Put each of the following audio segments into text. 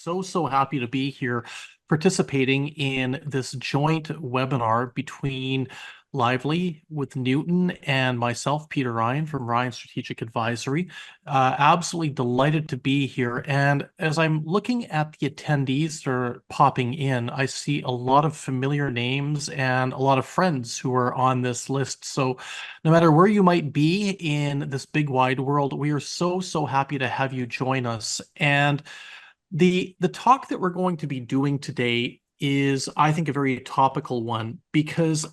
so happy to be here participating in this joint webinar between Laivly with Nutun and myself, Peter Ryan from Ryan Strategic Advisory. Absolutely delighted to be here. And as I'm looking at the attendees that are popping in, I see a lot of familiar names and a lot of friends who are on this list. So no matter where you might be in this big wide world, we are so happy to have you join us. And the talk that we're going to be doing today is, I think, a very topical one because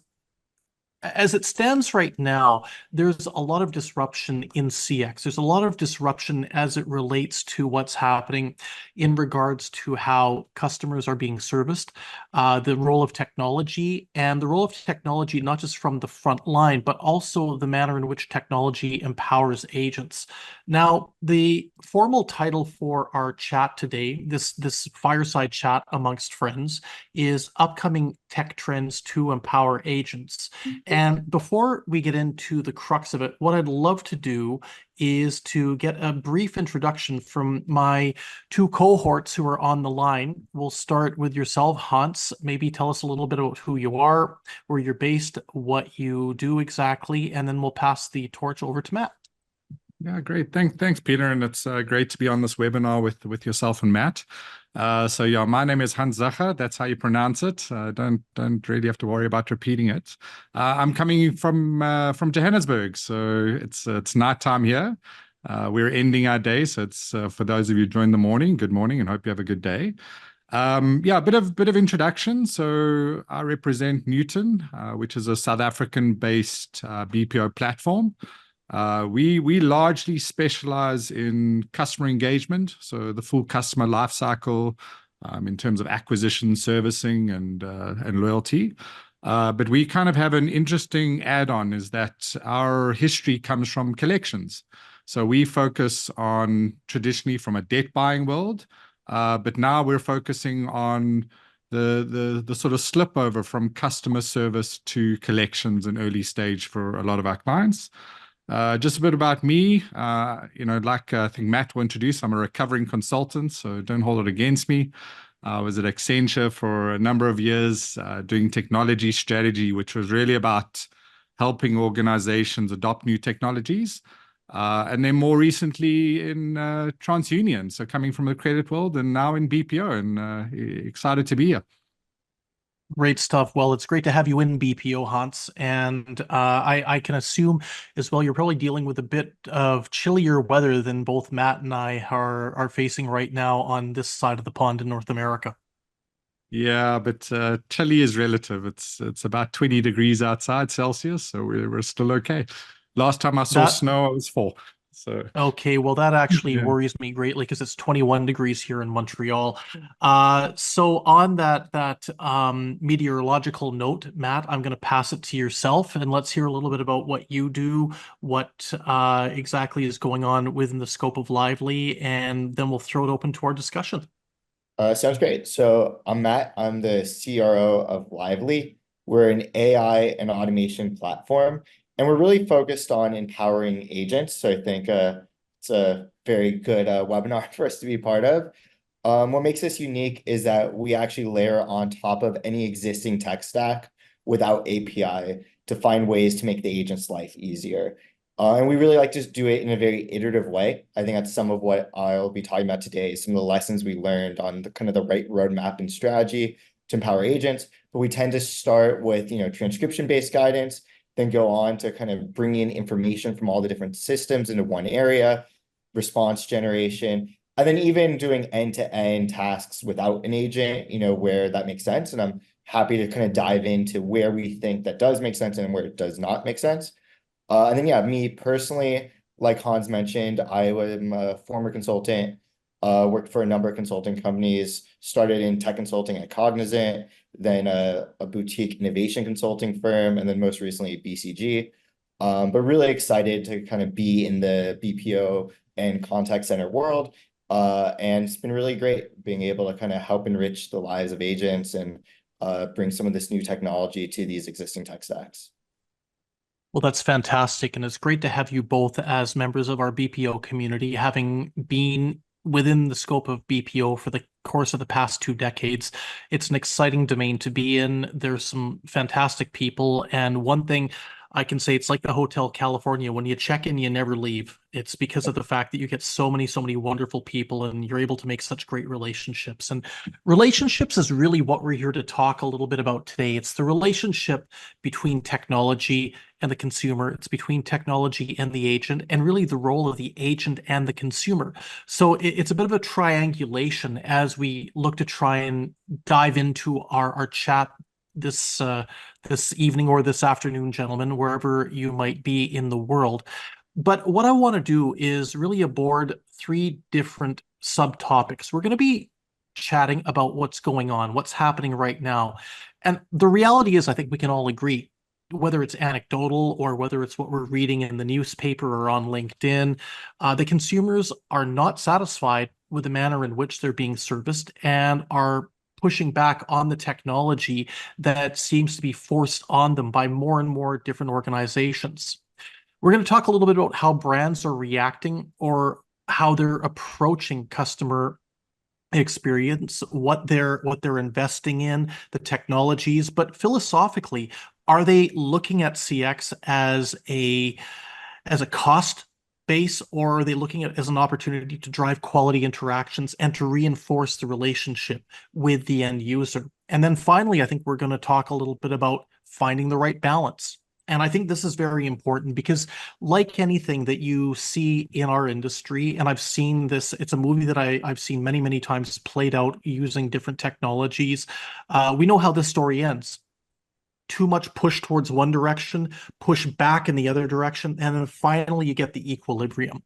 as it stands right now, there's a lot of disruption in CX. There's a lot of disruption as it relates to what's happening in regards to how customers are being serviced, the role of technology, and the role of technology not just from the front line, but also the manner in which technology empowers agents. Now, the formal title for our chat today, this fireside chat amongst friends, is Upcoming Tech Trends to Empower Agents. And before we get into the crux of it, what I'd love to do is to get a brief introduction from my two cohorts who are on the line. We'll start with yourself, Hans. Maybe tell us a little bit about who you are, where you're based, what you do exactly, and then we'll pass the torch over to Matt. Yeah, great. Thanks, Peter. And it's great to be on this webinar with yourself and Matt. So yeah, my name is Hans Zachar. That's how you pronounce it. Don't really have to worry about repeating it. I'm coming from Johannesburg, so it's nighttime here. We're ending our day, so it's for those of you who joined the morning, good morning, and hope you have a good day. Yeah, a bit of introduction. So I represent Nutun, which is a South African-based BPO platform. We largely specialize in customer engagement, so the full customer life cycle in terms of acquisition, servicing, and loyalty. But we kind of have an interesting add-on, is that our history comes from collections. So we focus on traditionally from a debt buying world, but now we're focusing on the sort of slip over from customer service to collections and early stage for a lot of our clients. Just a bit about me, like I think Matt will introduce, I'm a recovering consultant, so don't hold it against me. I was at Accenture for a number of years doing technology strategy, which was really about helping organizations adopt new technologies. And then more recently in TransUnion, so coming from the credit world and now in BPO, and excited to be here. Great stuff. Well, it's great to have you in BPO, Hans. And I can assume as well, you're probably dealing with a bit of chillier weather than both Matt and I are facing right now on this side of the pond in North America. Yeah, but chilly is relative. It's about 20 degrees outside Celsius, so we're still okay. Last time I saw snow, I was 4. So okay, well, that actually yeah. worries me greatly because it's 21 degrees here in Montreal. So on that meteorological note, Matt, I'm going to pass it to yourself, and let's hear a little bit about what you do, what exactly is going on within the scope of Laivly, and then we'll throw it open to our discussion. Sounds great. So I'm Matt. I'm the CRO of Laivly. We're an AI and automation platform, and we're really focused on empowering agents. So I think it's a very good webinar for us to be part of. What makes us unique is that we actually layer on top of any existing tech stack without API to find ways to make the agent's life easier. And we really like to do it in a very iterative way. I think that's some of what I'll be talking about today, some of the lessons we learned on the kind of the right roadmap and strategy to empower agents. But we tend to start with, transcription-based guidance, then go on to kind of bring in information from all the different systems into one area, response generation, and then even doing end-to-end tasks without an agent, where that makes sense. And I'm happy to kind of dive into where we think that does make sense and where it does not make sense. And then, yeah, me personally, like Hans mentioned, I am a former consultant, worked for a number of consulting companies, started in tech consulting at Cognizant, then a boutique innovation consulting firm, and then most recently BCG. But really excited to kind of be in the BPO and contact center world. And it's been really great being able to kind of help enrich the lives of agents and bring some of this new technology to these existing tech stacks. Well, that's fantastic. And it's great to have you both as members of our BPO community, having been within the scope of BPO for the course of the past 2 decades. It's an exciting domain to be in. There's some fantastic people. And one thing I can say, it's like the Hotel California. When you check in, you never leave. It's because of the fact that you get so many wonderful people and you're able to make such great relationships. And relationships is really what we're here to talk a little bit about today. It's the relationship between technology and the consumer. It's between technology and the agent, and really the role of the agent and the consumer. So it's a bit of a triangulation as we look to try and dive into our chat this this evening or this afternoon, gentlemen, wherever you might be in the world. But what I want to do is really aboard 3 different subtopics. We're going to be chatting about what's going on, what's happening right now. And the reality is, I think we can all agree, whether it's anecdotal or whether it's what we're reading in the newspaper or on LinkedIn, the consumers are not satisfied with the manner in which they're being serviced and are pushing back on the technology that seems to be forced on them by more and more different organizations. We're going to talk a little bit about how brands are reacting or how they're approaching customer experience, what they're investing in, the technologies, but philosophically, are they looking at CX as a cost base, or are they looking at it as an opportunity to drive quality interactions and to reinforce the relationship with the end user? And then finally, I think we're going to talk a little bit about finding the right balance. And I think this is very important because, like anything that you see in our industry, and I've seen this, it's a movie that I've seen many times played out using different technologies. We know how this story ends. Too much push towards one direction, push back in the other direction, and then finally you get the equilibrium.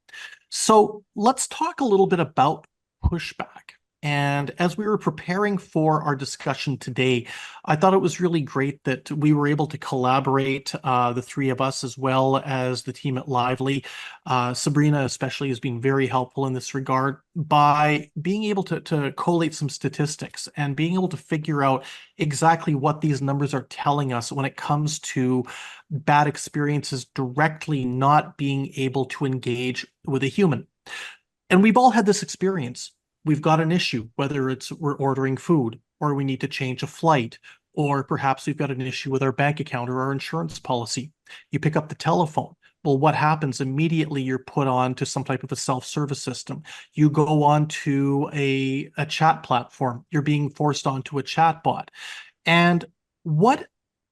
So let's talk a little bit about pushback. And as we were preparing for our discussion today, I thought it was really great that we were able to collaborate, the 3 of us, as well as the team at Laivly. Sabrina especially has been very helpful in this regard by being able to collate some statistics and being able to figure out exactly what these numbers are telling us when it comes to bad experiences directly not being able to engage with a human. And we've all had this experience. We've got an issue, whether it's we're ordering food or we need to change a flight, or perhaps we've got an issue with our bank account or our insurance policy. You pick up the telephone. Well, what happens? Immediately you're put on to some type of a self-service system. You go on to a chat platform. You're being forced onto a chat bot. And what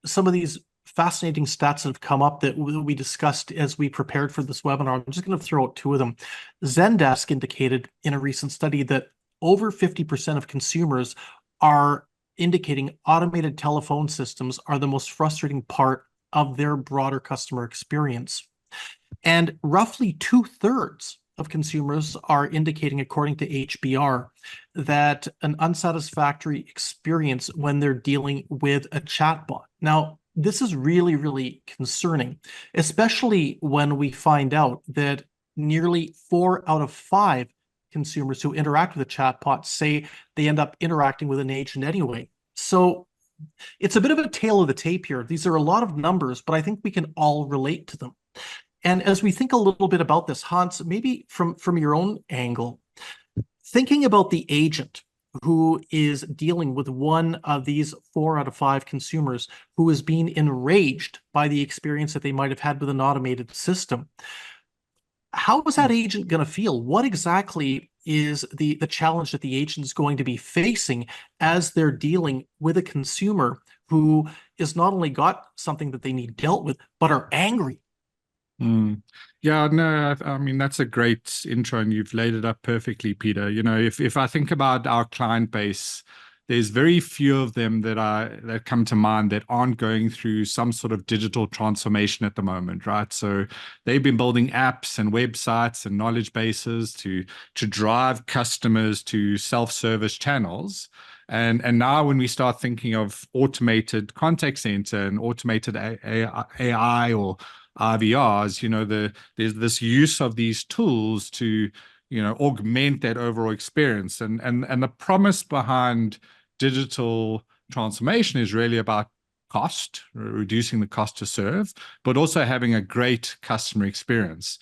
some of these fascinating stats that have come up that we discussed as we prepared for this webinar, I'm just going to throw out 2 of them. Zendesk indicated in a recent study that over 50% of consumers are indicating automated telephone systems are the most frustrating part of their broader customer experience. And roughly 2/3 of consumers are indicating, according to HBR, that an unsatisfactory experience when they're dealing with a chatbot. Now, this is really concerning, especially when we find out that nearly 4 out of 5 consumers who interact with a chatbot say they end up interacting with an agent anyway. So it's a bit of a tale of the tape here. These are a lot of numbers, but I think we can all relate to them. And as we think a little bit about this, Hans, maybe from your own angle, thinking about the agent who is dealing with one of these 4 out of 5 consumers who is being enraged by the experience that they might have had with an automated system, how is that agent going to feel? What exactly is the challenge that the agent is going to be facing as they're dealing with a consumer who is not only got something that they need dealt with, but are angry? Yeah, no, I mean, that's a great intro and you've laid it up perfectly, Peter. You know, if I think about our client base, there's very few of them that come to mind that aren't going through some sort of digital transformation at the moment, right? So they've been building apps and websites and knowledge bases to drive customers to self-service channels. And now when we start thinking of automated contact center and automated AI or IVRs, you know, there's this use of these tools to, you know, augment that overall experience. And the promise behind digital transformation is really about cost, reducing the cost to serve, but also having a great customer experience.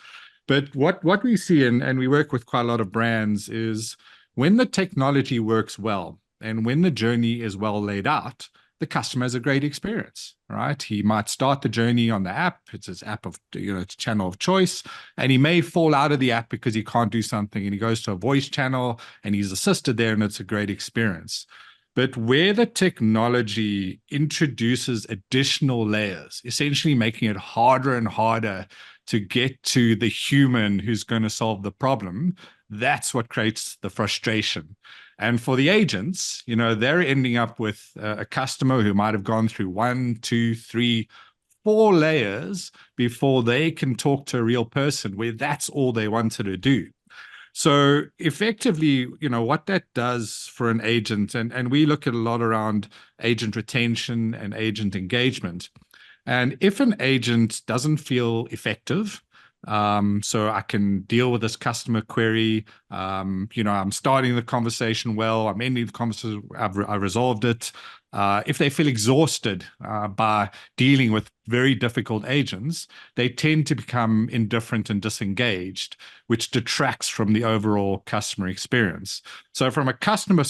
But what we see, and we work with quite a lot of brands, is when the technology works well and when the journey is well laid out, the customer has a great experience, right? He might start the journey on the app. It's his app of, it's channel of choice. And he may fall out of the app because he can't do something and he goes to a voice channel and he's assisted there and it's a great experience. But where the technology introduces additional layers, essentially making it harder and harder to get to the human who's going to solve the problem, that's what creates the frustration. And for the agents, they're ending up with a customer who might have gone through 1, 2, 3, 4 layers before they can talk to a real person where that's all they wanted to do. So effectively, what that does for an agent, and we look at a lot around agent retention and agent engagement. And if an agent doesn't feel effective, so I can deal with this customer query, I'm starting the conversation well, I'm ending the conversation, I've resolved it. If they feel exhausted by dealing with very difficult agents, they tend to become indifferent and disengaged, which detracts from the overall customer experience. So from a customer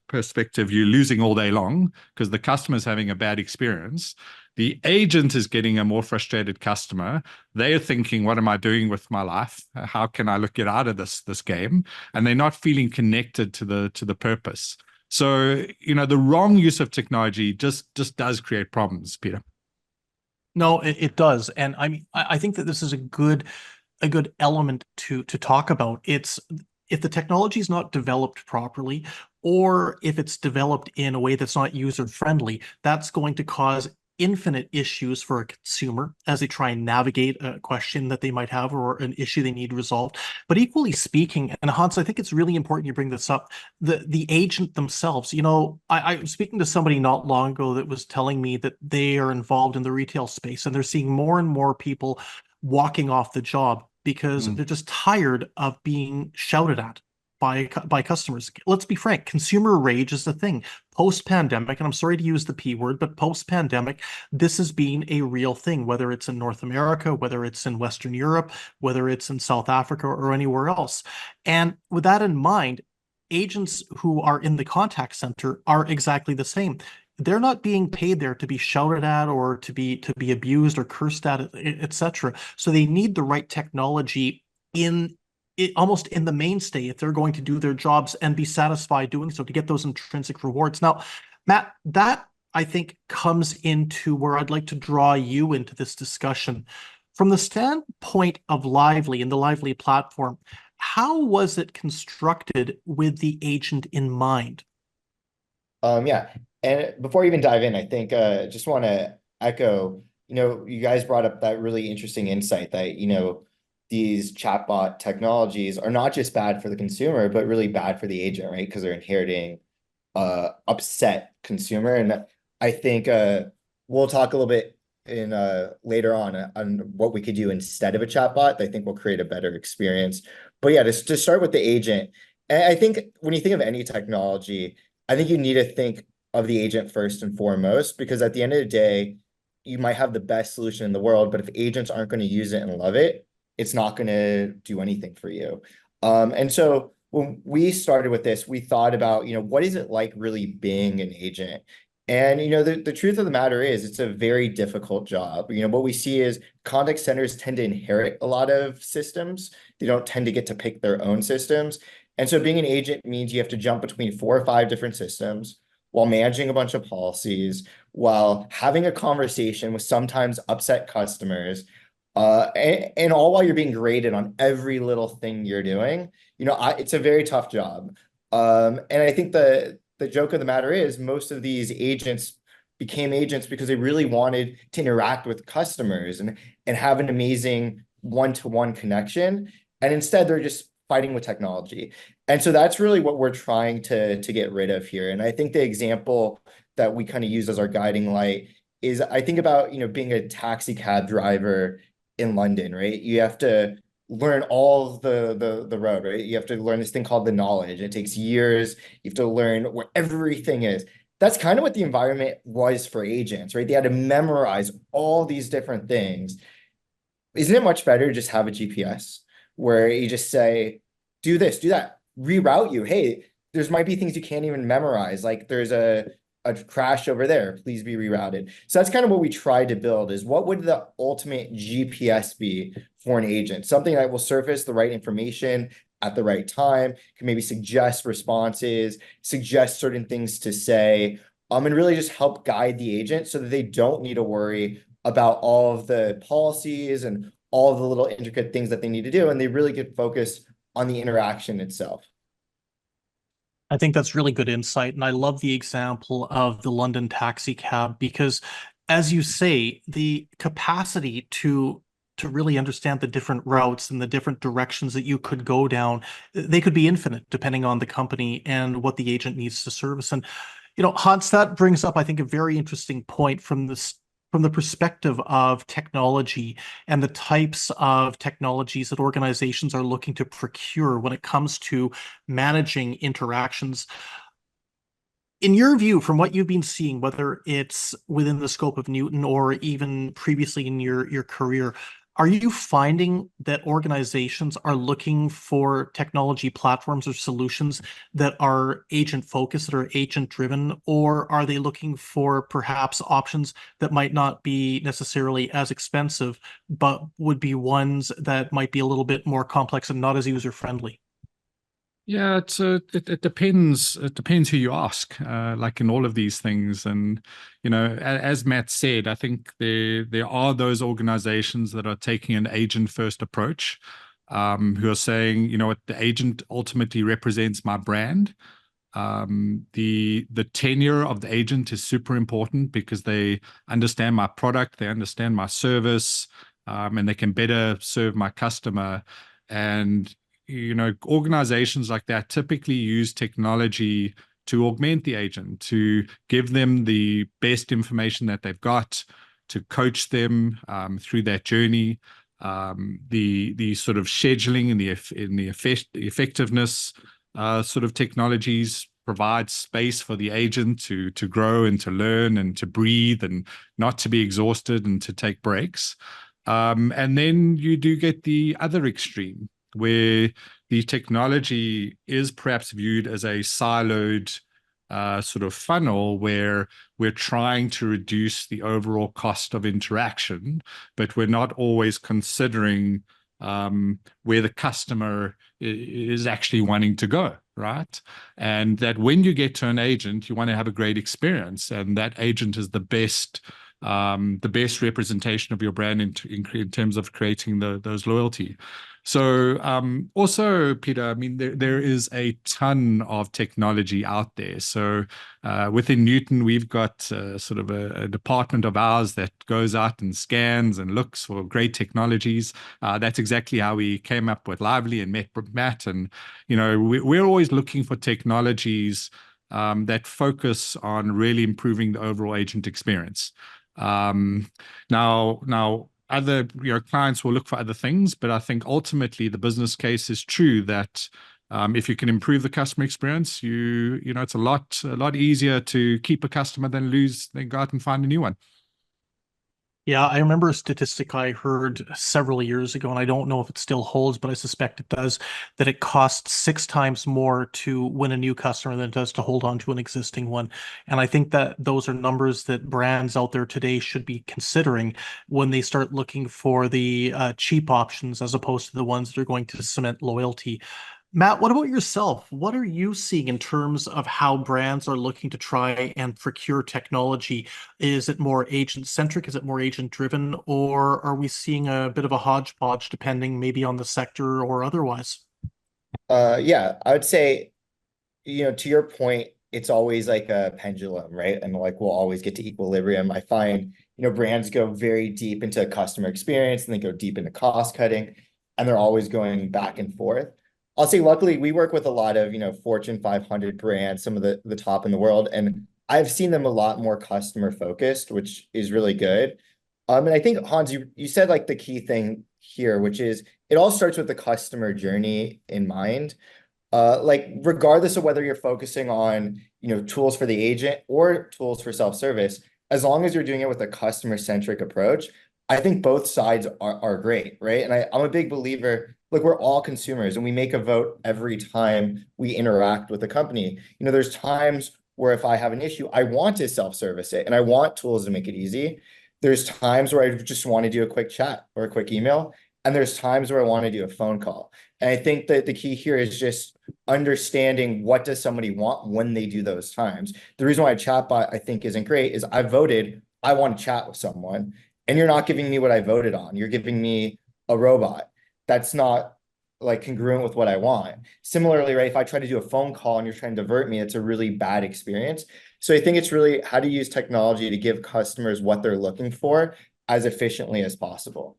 perspective, you're losing all day long because the customer is having a bad experience. The agent is getting a more frustrated customer. They're thinking, what am I doing with my life? How can I get out of this game? And they're not feeling connected to the purpose. So, the wrong use of technology just does create problems, Peter. No, it does. And I mean, I think that this is a good element to talk about. It's if the technology is not developed properly, or if it's developed in a way that's not user friendly, that's going to cause infinite issues for a consumer as they try and navigate a question that they might have or an issue they need resolved. But equally speaking, and Hans, I think it's really important you bring this up, the agent themselves. I was speaking to somebody not long ago that was telling me that they are involved in the retail space and they're seeing more and more people walking off the job because they're just tired of being shouted at by customers. Let's be frank, consumer rage is a thing. Post-pandemic, and I'm sorry to use the P word, but post-pandemic, this has been a real thing, whether it's in North America, whether it's in Western Europe, whether it's in South Africa or anywhere else. And with that in mind, agents who are in the contact center are exactly the same. They're not being paid there to be shouted at or to be abused or cursed at, etc. So they need the right technology almost in the mainstay if they're going to do their jobs and be satisfied doing so to get those intrinsic rewards. Now, Matt, that I think comes into where I'd like to draw you into this discussion. From the standpoint of Laivly and the Laivly platform, how was it constructed with the agent in mind? Yeah. And before I even dive in, I think just want to echo, you guys brought up that really interesting insight that, these chatbot technologies are not just bad for the consumer, but really bad for the agent, right? Because they're inheriting upset consumer. And I think we'll talk a little bit in later on what we could do instead of a chatbot that I think will create a better experience. But yeah, to start with the agent, and I think when you think of any technology, I think you need to think of the agent first and foremost, because at the end of the day, you might have the best solution in the world, but if agents aren't going to use it and love it, it's not going to do anything for you. And so when we started with this, we thought about, what is it like really being an agent? And, the truth of the matter is it's a very difficult job. What we see is contact centers tend to inherit a lot of systems. They don't tend to get to pick their own systems. And so being an agent means you have to jump between 4 or 5 different systems while managing a bunch of policies, while having a conversation with sometimes upset customers, and all while you're being graded on every little thing you're doing. It's a very tough job. And I think the joke of the matter is most of these agents became agents because they really wanted to interact with customers and have an amazing one-to-one connection. And instead, they're just fighting with technology. And so that's really what we're trying to get rid of here. And I think the example that we kind of use as our guiding light is I think about, being a taxi cab driver in London, right? You have to learn all the road, right? You have to learn this thing called the knowledge. It takes years. You have to learn where everything is. That's kind of what the environment was for agents, right? They had to memorize all these different things. isn't it much better to just have a GPS where you just say, do this, do that, reroute you. Hey, there's might be things you can't even memorize. Like there's a crash over there, please be rerouted. So that's kind of what we tried to build is what would the ultimate GPS be for an agent? Something that will surface the right information at the right time, can maybe suggest responses, suggest certain things to say, and really just help guide the agent so that they don't need to worry about all of the policies and all of the little intricate things that they need to do. And they really could focus on the interaction itself. I think that's really good insight. And I love the example of the London taxi cab because, as you say, the capacity to really understand the different routes and the different directions that you could go down, they could be infinite depending on the company and what the agent needs to service. And, Hans, that brings up, I think, a very interesting point from the perspective of technology and the types of technologies that organizations are looking to procure when it comes to managing interactions. In your view, from what you've been seeing, whether it's within the scope of Nutun or even previously in your career, are you finding that organizations are looking for technology platforms or solutions that are agent focused, that are agent driven, or are they looking for perhaps options that might not be necessarily as expensive, but would be ones that might be a little bit more complex and not as user friendly? Yeah, it depends. It depends who you ask, like in all of these things. And, as Matt said, I think there are those organizations that are taking an agent-first approach, who are saying, what, the agent ultimately represents my brand. The tenure of the agent is super important because they understand my product, they understand my service, and they can better serve my customer. And organizations like that typically use technology to augment the agent, to give them the best information that they've got, to coach them through that journey. The sort of scheduling and the effectiveness sort of technologies provide space for the agent to grow and to learn and to breathe and not to be exhausted and to take breaks. And then you do get the other extreme, where the technology is perhaps viewed as a siloed sort of funnel where we're trying to reduce the overall cost of interaction, but we're not always considering where the customer is actually wanting to go, right? And that when you get to an agent, you want to have a great experience, and that agent is the best representation of your brand in terms of creating those loyalty. So also, Peter, I mean, there is a ton of technology out there. So within Nutun, we've got sort of a department of ours that goes out and scans and looks for great technologies. That's exactly how we came up with Laivly and met Matt. And, we're always looking for technologies that focus on really improving the overall agent experience. Now, other clients will look for other things, but I think ultimately the business case is true that if you can improve the customer experience, it's a lot easier to keep a customer than go out and find a new one. Yeah, I remember a statistic I heard several years ago, and I don't know if it still holds, but I suspect it does, that it costs 6 times more to win a new customer than it does to hold on to an existing one. And I think that those are numbers that brands out there today should be considering when they start looking for the cheap options as opposed to the ones that are going to cement loyalty. Matt, what about yourself? What are you seeing in terms of how brands are looking to try and procure technology? Is it more agent-centric? Is it more agent-driven? Or are we seeing a bit of a hodgepodge depending maybe on the sector or otherwise? Yeah, I would say, to your point, it's always like a pendulum, right? And like we'll always get to equilibrium. I find, brands go very deep into customer experience and they go deep into cost cutting, and they're always going back and forth. I'll say, luckily, we work with a lot of, Fortune 500 brands, some of the top in the world, and I've seen them a lot more customer focused, which is really good. And I think, Hans, you said like the key thing here, which is it all starts with the customer journey in mind. Like regardless of whether you're focusing on, tools for the agent or tools for self-service, as long as you're doing it with a customer-centric approach, I think both sides are great, right? And I'm a big believer, look, we're all consumers and we make a vote every time we interact with a company. There's times where if I have an issue, I want to self-service it and I want tools to make it easy. There's times where I just want to do a quick chat or a quick email. And there's times where I want to do a phone call. And I think that the key here is just understanding what does somebody want when they do those times. The reason why a chatbot I think isn't great is I voted, I want to chat with someone, and you're not giving me what I voted on. You're giving me a robot. That's not like congruent with what I want. Similarly, right, if I try to do a phone call and you're trying to divert me, it's a really bad experience. So I think it's really how to use technology to give customers what they're looking for as efficiently as possible.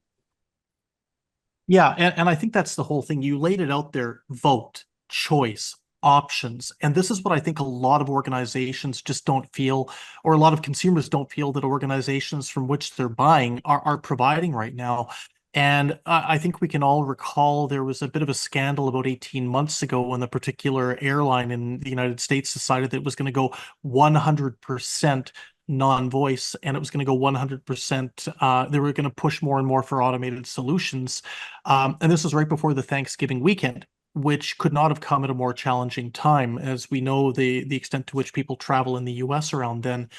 Yeah, and I think that's the whole thing. You laid it out there: vote, choice, options. And this is what I think a lot of organizations just don't feel, or a lot of consumers don't feel that organizations from which they're buying are providing right now. And I think we can all recall there was a bit of a scandal about 18 months ago when the particular airline in the United States decided that it was going to go 100% non-voice, and it was going to go 100%. They were going to push more and more for automated solutions. And this was right before the Thanksgiving weekend, which could not have come at a more challenging time, as we know the extent to which people travel in the US around then.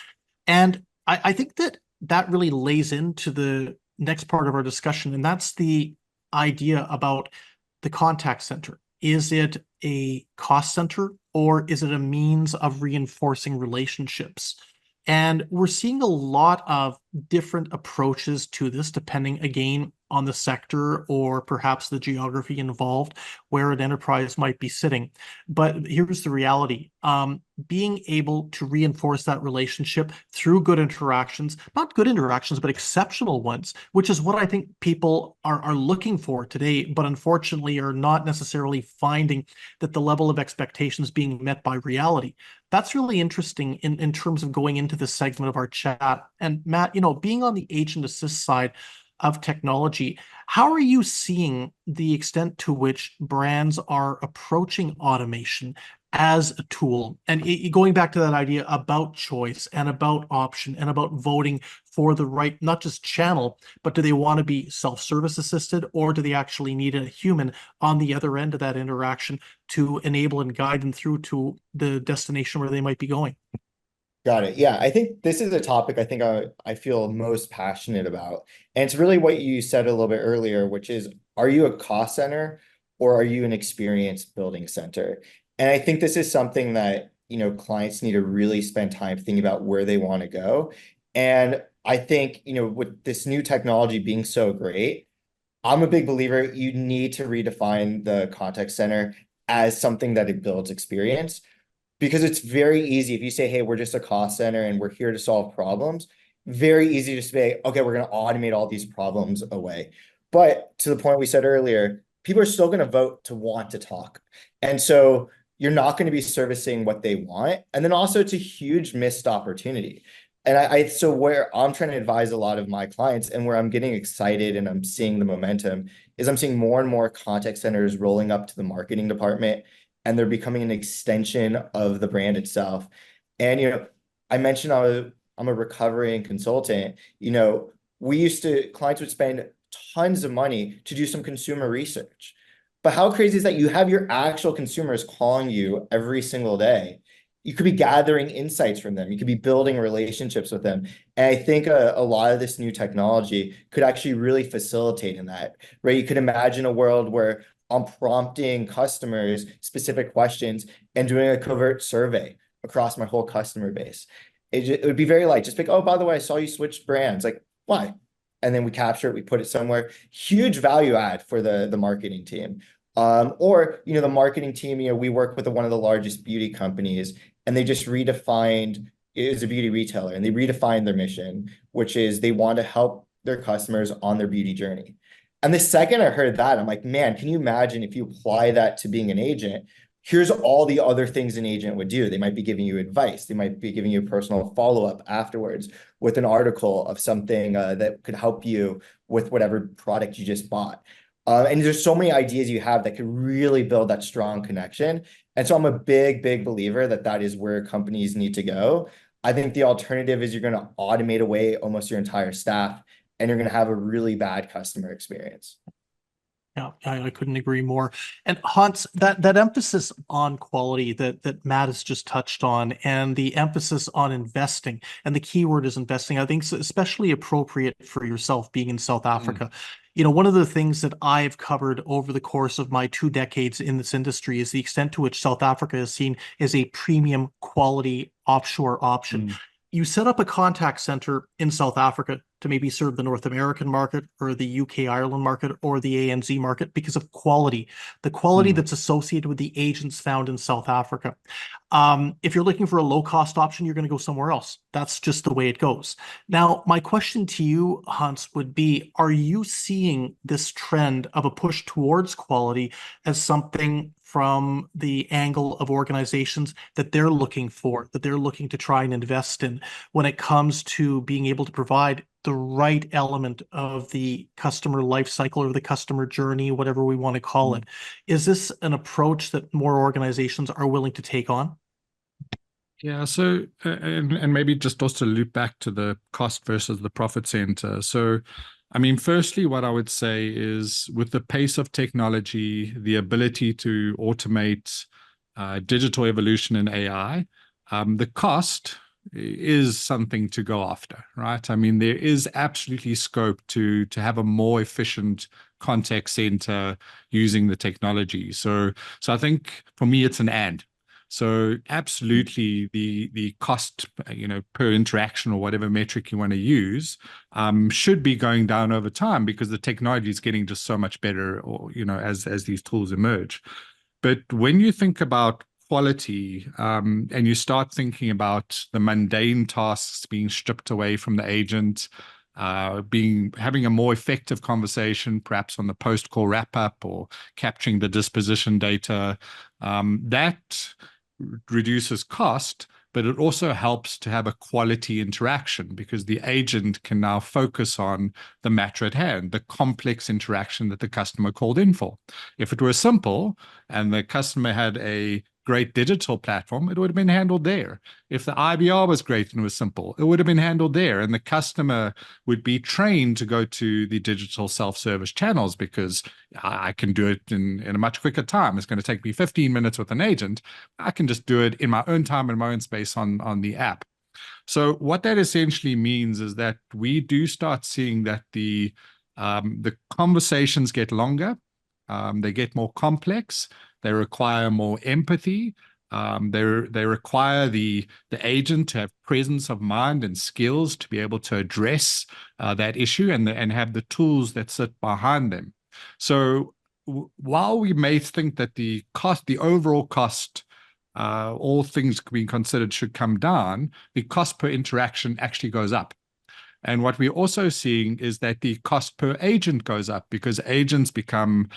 And I think that really lays into the next part of our discussion, and that's the idea about the contact center. Is it a cost center, or is it a means of reinforcing relationships? And we're seeing a lot of different approaches to this, depending, again, on the sector or perhaps the geography involved, where an enterprise might be sitting. But here's the reality. Being able to reinforce that relationship through good interactions, not good interactions, but exceptional ones, which is what I think people are looking for today, but unfortunately are not necessarily finding that the level of expectations being met by reality. That's really interesting in terms of going into this segment of our chat. And Matt, being on the agent assist side of technology, how are you seeing the extent to which brands are approaching automation as a tool? And going back to that idea about choice and about option and about voting for the right, not just channel, but do they want to be self-service assisted, or do they actually need a human on the other end of that interaction to enable and guide them through to the destination where they might be going? Got it. Yeah, I think this is a topic I think I feel most passionate about. And it's really what you said a little bit earlier, which is, are you a cost center or are you an experience building center? And I think this is something that, clients need to really spend time thinking about where they want to go. And I think, with this new technology being so great, I'm a big believer you need to redefine the contact center as something that it builds experience. Because it's very easy if you say, hey, we're just a cost center and we're here to solve problems, very easy to say, okay, we're going to automate all these problems away. But to the point we said earlier, people are still going to vote to want to talk. And so you're not going to be servicing what they want. And then also it's a huge missed opportunity. And so where I'm trying to advise a lot of my clients and where I'm getting excited and I'm seeing the momentum is I'm seeing more and more contact centers rolling up to the marketing department, and they're becoming an extension of the brand itself. And, I mentioned I'm a recovering consultant. Clients would spend tons of money to do some consumer research. But how crazy is that you have your actual consumers calling you every single day? You could be gathering insights from them. You could be building relationships with them. And I think a lot of this new technology could actually really facilitate in that, right? You could imagine a world where I'm prompting customers specific questions and doing a covert survey across my whole customer base. It would be very light. Just like, oh, by the way, I saw you switched brands. Like, why? And then we capture it, we put it somewhere. Huge value add for the marketing team. Or, the marketing team, we work with one of the largest beauty companies, and they just redefined, it was a beauty retailer, and they redefined their mission, which is they want to help their customers on their beauty journey. And the second I heard that, I'm like, man, can you imagine if you apply that to being an agent? Here's all the other things an agent would do. They might be giving you advice. They might be giving you personal follow-up afterwards with an article of something that could help you with whatever product you just bought. And there's so many ideas you have that could really build that strong connection. And so I'm a big, big believer that is where companies need to go. I think the alternative is you're going to automate away almost your entire staff, and you're going to have a really bad customer experience. Yeah, I couldn't agree more. And Hans, that emphasis on quality that Matt has just touched on, and the emphasis on investing, and the keyword is investing, I think is especially appropriate for yourself being in South Africa. You know, one of the things that I've covered over the course of my 2 decades in this industry is the extent to which South Africa is seen as a premium quality offshore option. You set up a contact center in South Africa to maybe serve the North American market or the UK Ireland market or the ANZ market because of quality, the quality that's associated with the agents found in South Africa. If you're looking for a low-cost option, you're going to go somewhere else. That's just the way it goes. Now, my question to you, Hans, would be, are you seeing this trend of a push towards quality as something from the angle of organizations that they're looking for, that they're looking to try and invest in when it comes to being able to provide the right element of the customer life cycle or the customer journey, whatever we want to call it? Is this an approach that more organizations are willing to take on? Yeah, so and maybe just also loop back to the cost versus the profit center. So, I mean, firstly, what I would say is with the pace of technology, the ability to automate digital evolution and AI, the cost is something to go after, right? I mean, there is absolutely scope to have a more efficient contact center using the technology. So I think for me, it's an and. So absolutely, the cost, per interaction or whatever metric you want to use, should be going down over time because the technology is getting just so much better, or as these tools emerge. But when you think about quality, and you start thinking about the mundane tasks being stripped away from the agent, having a more effective conversation, perhaps on the post-call wrap-up or capturing the disposition data, that reduces cost, but it also helps to have a quality interaction because the agent can now focus on the matter at hand, the complex interaction that the customer called in for. If it were simple and the customer had a great digital platform, it would have been handled there. If the IBR was great and was simple, it would have been handled there. And the customer would be trained to go to the digital self-service channels because I can do it in a much quicker time. It's going to take me 15 minutes with an agent. I can just do it in my own time and my own space on the app. So what that essentially means is that we do start seeing that the conversations get longer, they get more complex, they require more empathy. They require the agent to have presence of mind and skills to be able to address that issue and have the tools that sit behind them. So while we may think that the overall cost, all things being considered, should come down, the cost per interaction actually goes up. And what we're also seeing is that the cost per agent goes up because agents become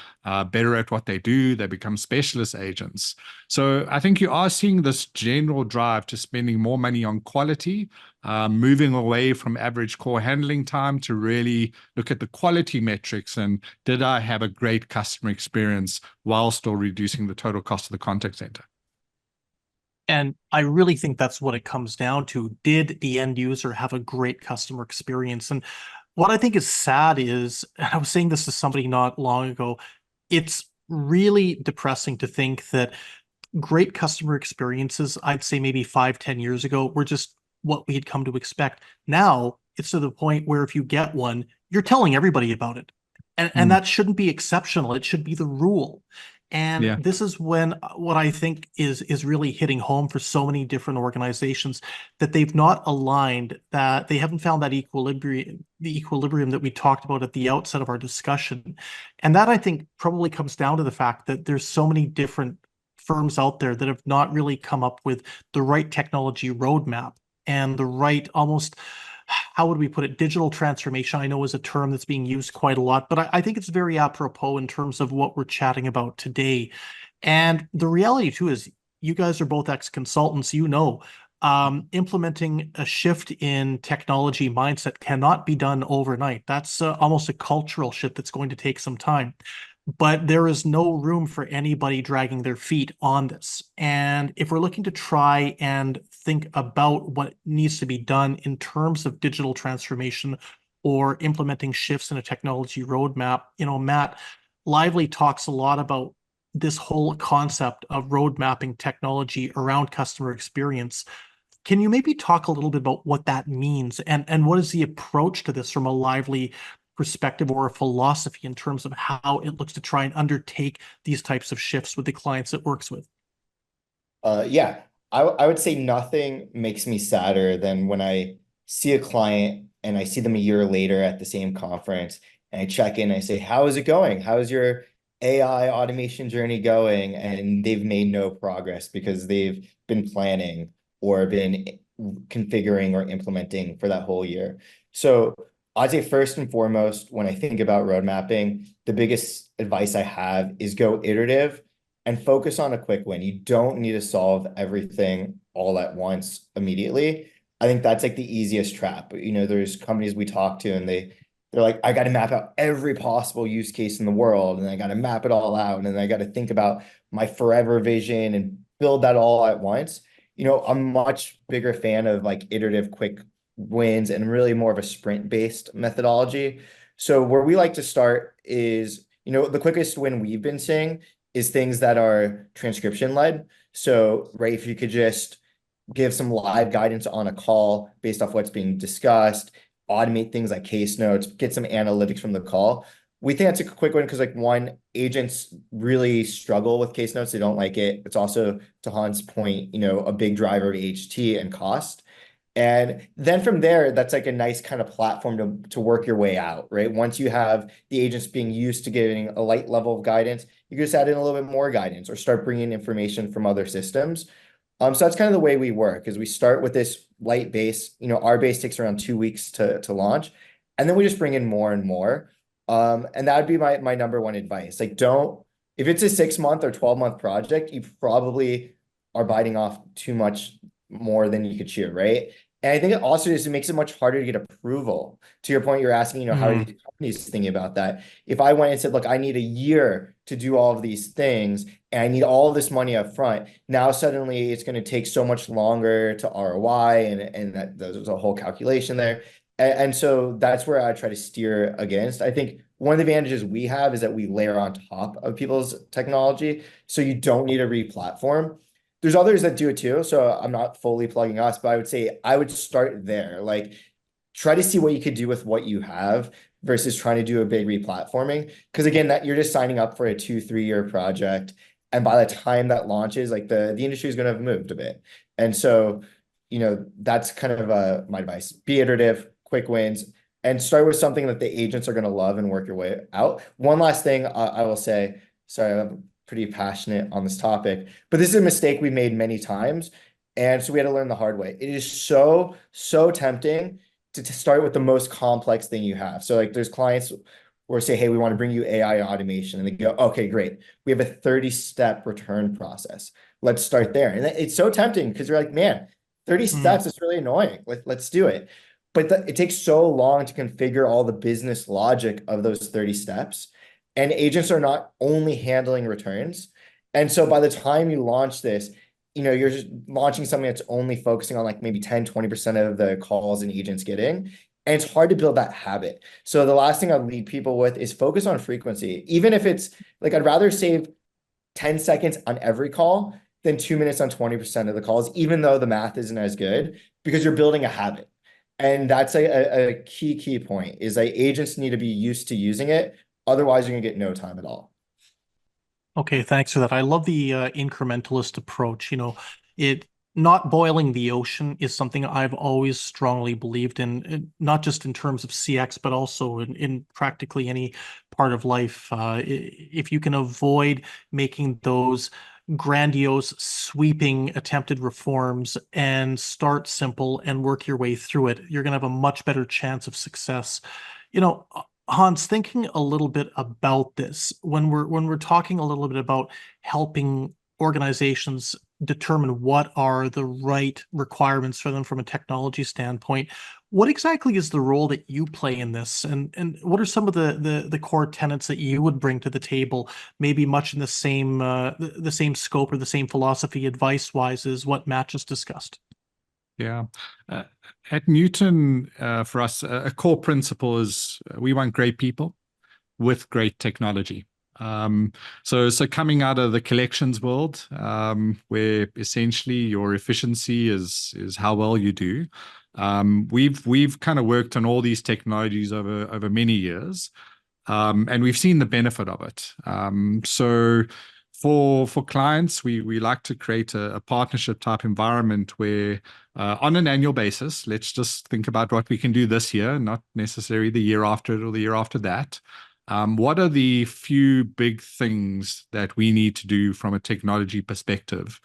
better at what they do. They become specialist agents. So I think you are seeing this general drive to spending more money on quality, moving away from average call handling time to really look at the quality metrics and did I have a great customer experience while still reducing the total cost of the contact center? And I really think that's what it comes down to. Did the end user have a great customer experience? And what I think is sad is, and I was saying this to somebody not long ago, it's really depressing to think that great customer experiences, I'd say maybe 5-10 years ago, were just what we had come to expect. Now it's to the point where if you get one, you're telling everybody about it. And that shouldn't be exceptional. It should be the rule. And this is when what I think is really hitting home for so many different organizations, that they've not aligned, that they haven't found that equilibrium, the equilibrium that we talked about at the outset of our discussion. And that, I think, probably comes down to the fact that there's so many different firms out there that have not really come up with the right technology roadmap and the right, almost, how would we put it, digital transformation, I know is a term that's being used quite a lot, but I think it's very apropos in terms of what we're chatting about today. And the reality too is you guys are both ex-consultants, implementing a shift in technology mindset cannot be done overnight. That's almost a cultural shift that's going to take some time. But there is no room for anybody dragging their feet on this. And if we're looking to try and think about what needs to be done in terms of digital transformation or implementing shifts in a technology roadmap. Matt, Laivly talks a lot about this whole concept of road mapping technology around customer experience. Can you maybe talk a little bit about what that means and what is the approach to this from a Laivly perspective or a philosophy in terms of how it looks to try and undertake these types of shifts with the clients it works with? Yeah, I would say nothing makes me sadder than when I see a client and I see them a year later at the same conference and I check in and I say, how is it going? How's your AI automation journey going? And they've made no progress because they've been planning or been configuring or implementing for that whole year. So I'd say first and foremost, when I think about road mapping, the biggest advice I have is go iterative and focus on a quick win. You don't need to solve everything all at once immediately. I think that's like the easiest trap. There's companies we talk to and they're like, I got to map out every possible use case in the world and I got to map it all out and then I got to think about my forever vision and build that all at once. I'm a much bigger fan of like iterative quick wins and really more of a sprint-based methodology. So where we like to start is, the quickest win we've been seeing is things that are transcription led. So, right, if you could just give some live guidance on a call based off what's being discussed, automate things like case notes, get some analytics from the call. We think that's a quick one because like one, agents really struggle with case notes. They don't like it. It's also, to Hans' point, a big driver to HT and cost. And then from there, that's like a nice kind of platform to work your way out, right? Once you have the agents being used to giving a light level of guidance, you can just add in a little bit more guidance or start bringing information from other systems. So that's kind of the way we work is we start with this light base, our base takes around 2 weeks to launch. And then we just bring in more and more. And that would be my number one advice. Like if it's a 6-month or 12-month project, you probably are biting off too much more than you could chew, right? And I think it also just makes it much harder to get approval. To your point, you're asking, how are these companies thinking about that? If I went and said, look, I need a year to do all of these things and I need all of this money up front, now suddenly it's going to take so much longer to ROI and that there's a whole calculation there. And so that's where I try to steer against. I think one of the advantages we have is that we layer on top of people's technology. So you don't need a re-platform. There's others that do it too. So I'm not fully plugging us, but I would say I would start there. Like try to see what you could do with what you have versus trying to do a big re-platforming. Because again, that you're just signing up for a 2-3 year project. And by the time that launches, like the industry is going to have moved a bit. And so, that's kind of my advice. Be iterative, quick wins, and start with something that the agents are going to love and work your way out. One last thing I will say, sorry, I'm pretty passionate on this topic, but this is a mistake we made many times. And so we had to learn the hard way. It is so, so tempting to start with the most complex thing you have. So like there's clients where say, hey, we want to bring you AI automation. And they go, okay, great. We have a 30-step return process. Let's start there. And it's so tempting because you're like, man, 30 steps is really annoying. Let's do it. But it takes so long to configure all the business logic of those 30 steps. And agents are not only handling returns. And so by the time you launch this, you're just launching something that's only focusing on like maybe 10, 20% of the calls an agent's getting. And it's hard to build that habit. So the last thing I'd leave people with is focus on frequency. Even if it's like, I'd rather save 10 seconds on every call than 2 minutes on 20% of the calls, even though the math isn't as good, because you're building a habit. And that's a key point is that agents need to be used to using it. Otherwise, you're going to get no time at all. Okay, thanks for that. I love the incrementalist approach. It not boiling the ocean is something I've always strongly believed in, not just in terms of CX, but also in practically any part of life. If you can avoid making those grandiose, sweeping attempted reforms and start simple and work your way through it, you're going to have a much better chance of success. Hans, thinking a little bit about this, when we're talking a little bit about helping organizations determine what are the right requirements for them from a technology standpoint, what exactly is the role that you play in this, and what are some of the core tenets that you would bring to the table, maybe much in the same scope or the same philosophy advice wise as what Matt just discussed? Yeah. Uh, at Nutun, for us, a core principle is we want great people with great technology. So coming out of the collections world, where essentially your efficiency is how well you do, we've kind of worked on all these technologies over many years, and we've seen the benefit of it. So for clients, we like to create a partnership type environment where on an annual basis, let's just think about what we can do this year, not necessarily the year after it or the year after that. What are the few big things that we need to do from a technology perspective?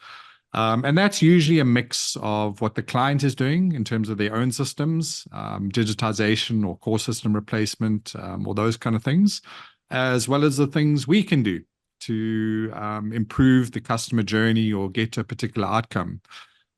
And that's usually a mix of what the client is doing in terms of their own systems, digitization or core system replacement, or those kind of things, as well as the things we can do to improve the customer journey or get to a particular outcome.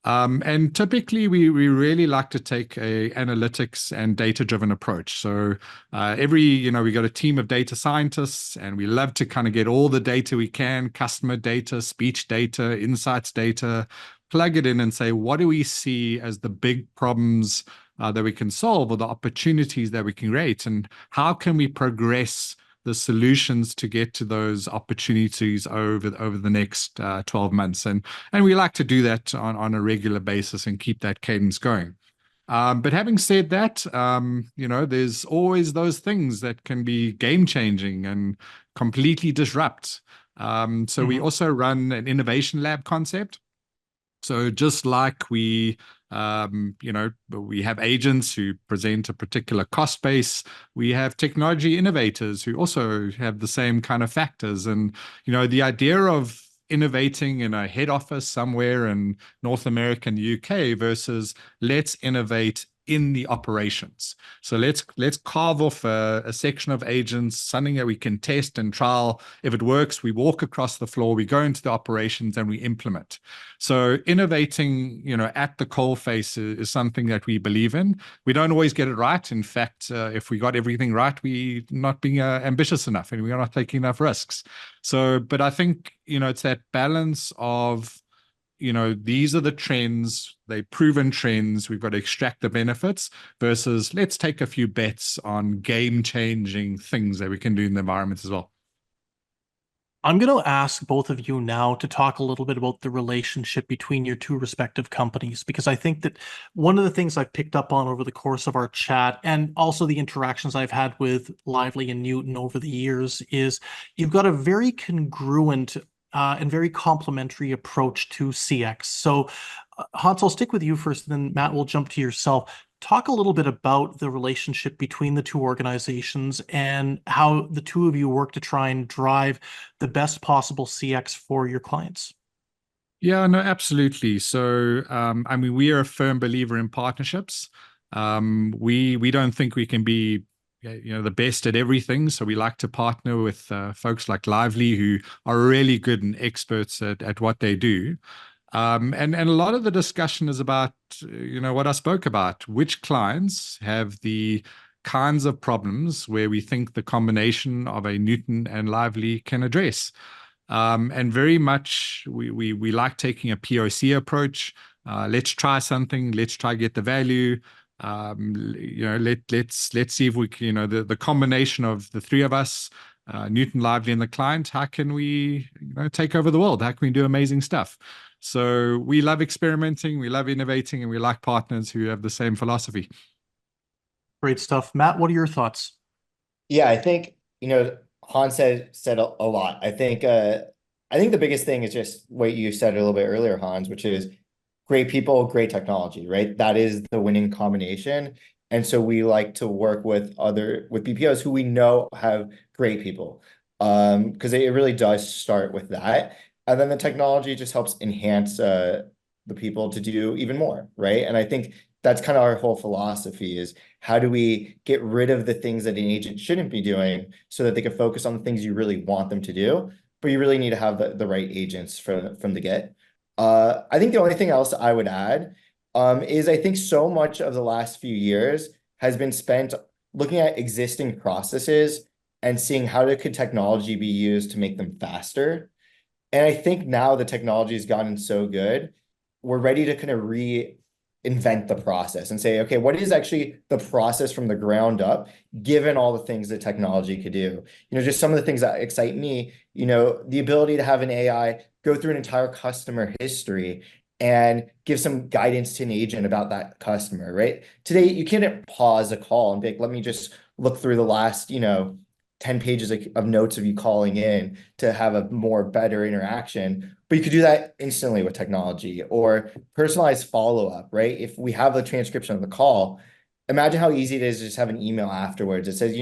And typically, we really like to take a analytics and data-driven approach. So we got a team of data scientists, and we love to kind of get all the data we can, customer data, speech data, insights data, plug it in and say, what do we see as the big problems that we can solve or the opportunities that we can create? And how can we progress the solutions to get to those opportunities over the next 12 months. And we like to do that on a regular basis and keep that cadence going. But having said that, there's always those things that can be game changing and completely disrupt. So we also run an innovation lab concept. So just like we have agents who present a particular cost base, we have technology innovators who also have the same kind of factors. And, the idea of innovating in a head office somewhere in North America and UK versus let's innovate in the operations. So let's carve off a section of agents, something that we can test and trial. If it works, we walk across the floor, we go into the operations and we implement. So innovating, at the coalface is something that we believe in. We don't always get it right. In fact, if we got everything right, we're not being ambitious enough and we're not taking enough risks. So, but I think, it's that balance of, these are the trends, they're proven trends, we've got to extract the benefits versus let's take a few bets on game-changing things that we can do in the environment as well. I'm going to ask both of you now to talk a little bit about the relationship between your two respective companies, because I think that one of the things I've picked up on over the course of our chat and also the interactions I've had with Laivly and Nutun over the years is you've got a very congruent and very complementary approach to CX. So, Hans, I'll stick with you first, and then Matt, we'll jump to yourself. Talk a little bit about the relationship between the two organizations and how the two of you work to try and drive the best possible CX for your clients. Yeah, no, absolutely. So, we are a firm believer in partnerships. We don't think we can be the best at everything. So we like to partner with folks like Laivly who are really good and experts at what they do. And a lot of the discussion is about, what I spoke about, which clients have the kinds of problems where we think the combination of a Nutun and Laivly can address. And very much we like taking a POC approach. Let's try something. Let's try get the value. Let's see if we can, the combination of the three of us, Nutun, Laivly, and the client, how can we take over the world? How can we do amazing stuff? So we love experimenting, we love innovating, and we like partners who have the same philosophy. Great stuff. Matt, what are your thoughts? Yeah, I think, Hans said a lot. I think the biggest thing is just what you said a little bit earlier, Hans, which is great people, great technology, right? That is the winning combination. And so we like to work with BPOs who we know have great people, because it really does start with that. And then the technology just helps enhance the people to do even more, right? And I think that's kind of our whole philosophy is how do we get rid of the things that an agent shouldn't be doing so that they can focus on the things you really want them to do, but you really need to have the right agents from the get. I think the only thing else I would add is I think so much of the last few years has been spent looking at existing processes and seeing how could technology be used to make them faster. And I think now the technology has gotten so good, we're ready to kind of invent the process and say, okay, what is actually the process from the ground up, given all the things that technology could do? Just some of the things that excite me, the ability to have an AI go through an entire customer history and give some guidance to an agent about that customer, right? Today, you can't pause a call and be like, let me just look through the last, 10 pages of notes of you calling in to have a more better interaction. But you could do that instantly with technology, or personalized follow-up, right? If we have the transcription of the call, imagine how easy it is to just have an email afterwards. It says,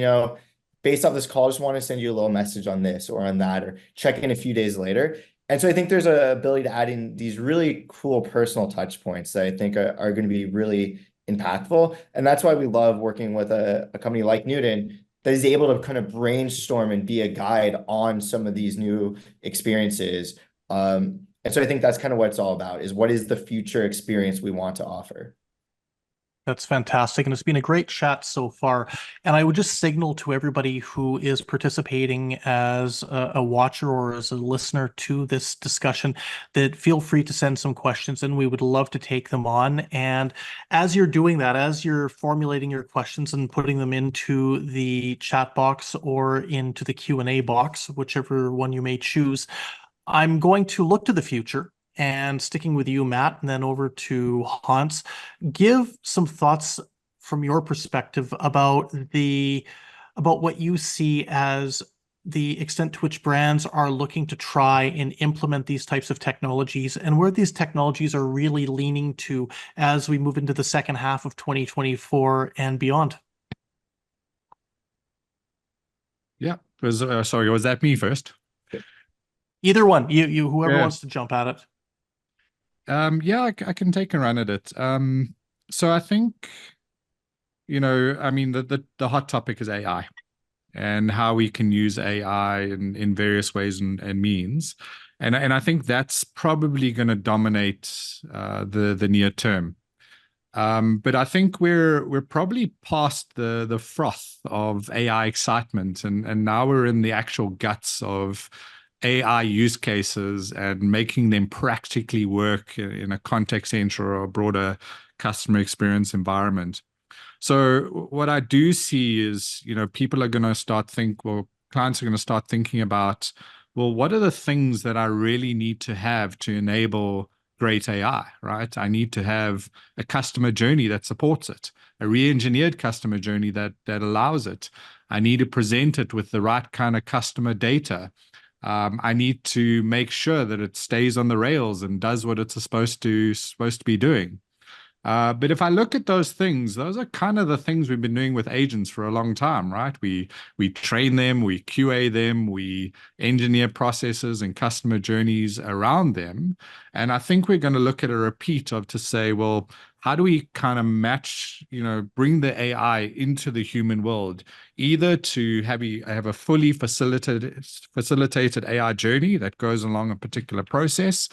based off this call, I just want to send you a little message on this or on that, or check in a few days later. And so I think there's an ability to add in these really cool personal touch points that I think are going to be really impactful. And that's why we love working with a company like Nutun that is able to kind of brainstorm and be a guide on some of these new experiences. And so I think that's kind of what it's all about, is what is the future experience we want to offer. That's fantastic. And it's been a great chat so far. And I would just signal to everybody who is participating as a watcher or as a listener to this discussion that feel free to send some questions, and we would love to take them on. And as you're doing that, as you're formulating your questions and putting them into the chat box or into the Q&A box, whichever one you may choose, I'm going to look to the future. And sticking with you, Matt, and then over to Hans, give some thoughts from your perspective about what you see as the extent to which brands are looking to try and implement these types of technologies, and where these technologies are really leaning to as we move into the second half of 2024 and beyond. Yeah. Sorry, was that me first? Either one, you whoever wants to jump at it. Yeah, I can take a run at it. So I think, I mean, the hot topic is AI and how we can use AI in various ways and means. And I think that's probably going to dominate the near term. But I think we're probably past the froth of AI excitement, and now we're in the actual guts of AI use cases and making them practically work in a contact center or a broader customer experience environment. So what I do see is, people are going to clients are going to start thinking about, well, what are the things that I really need to have to enable great AI, right? I need to have a customer journey that supports it, a re-engineered customer journey that allows it. I need to present it with the right kind of customer data. I need to make sure that it stays on the rails and does what it's supposed to be doing. But if I look at those things, those are kind of the things we've been doing with agents for a long time, right? We train them, we QA them, we engineer processes and customer journeys around them. And I think we're going to look at a repeat to say, well, how do we kind of match, bring the AI into the human world, either to have a fully facilitated AI journey that goes along a particular process,